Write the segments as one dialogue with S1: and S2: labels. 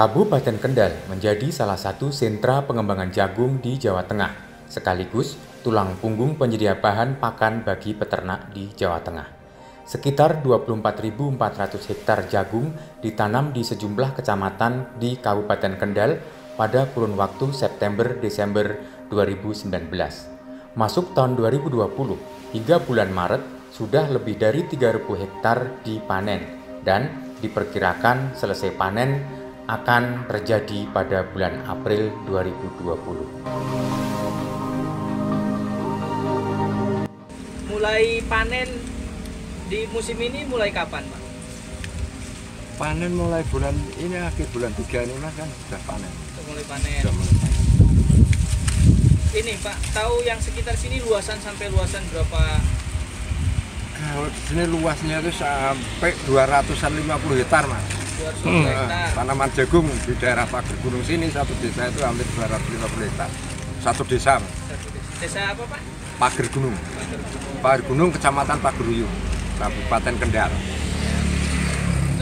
S1: Kabupaten Kendal menjadi salah satu sentra pengembangan jagung di Jawa Tengah, sekaligus tulang punggung penyedia bahan pakan bagi peternak di Jawa Tengah. Sekitar 24.400 hektar jagung ditanam di sejumlah kecamatan di Kabupaten Kendal pada kurun waktu September-Desember 2019. Masuk tahun 2020 hingga bulan Maret sudah lebih dari 3.000 hektar dipanen dan diperkirakan selesai panen akan terjadi pada bulan April 2020.
S2: Mulai panen di musim ini mulai kapan, Pak?
S3: Panen mulai bulan ini, akhir bulan 3 ini Mas, kan sudah panen.
S2: Mulai panen.
S3: Sudah mulai panen.
S2: Ini Pak, tahu yang sekitar sini luasan sampai luasan berapa?
S3: Kalau di sini luasnya itu sampai 250 hektar Mas.
S2: 200 hektar.
S3: Tanaman jagung di daerah Pager Gunung sini, satu desa itu hampir 250 hektar. Satu desa Mas.
S2: Desa apa Pak?
S3: Pager Gunung. Pager Gunung, Kecamatan Pageruyung, Kabupaten Kendal.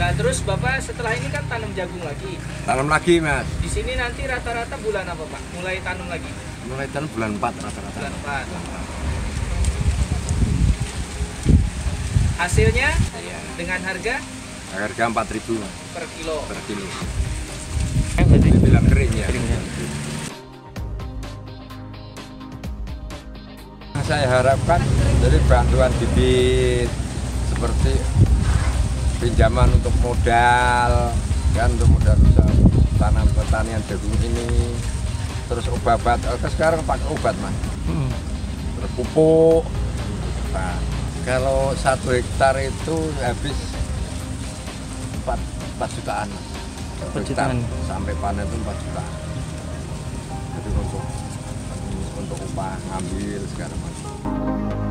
S2: Nah terus Bapak setelah ini kan tanam jagung lagi.
S3: Tanam lagi Mas.
S2: Di sini nanti rata-rata bulan apa Pak? Mulai tanam lagi?
S3: Mulai tanam bulan 4 rata-rata.
S2: Bulan 4. Hasilnya dengan harga
S3: Harga 4.000 Mas,
S2: per kilo.
S3: per kilo. Dibilang kering ya. Saya harapkan dari bantuan bibit seperti pinjaman untuk modal, kan untuk modal usaha tanam pertanian jagung ini, terus obat, sekarang pakai obat Mas, terus pupuk. Nah, kalau 1 hektar itu habis 4 jutaan Mas.
S2: 4 jutaan.
S3: Sampai panen itu 4 jutaan. Jadi untuk upah ngambil segala macam.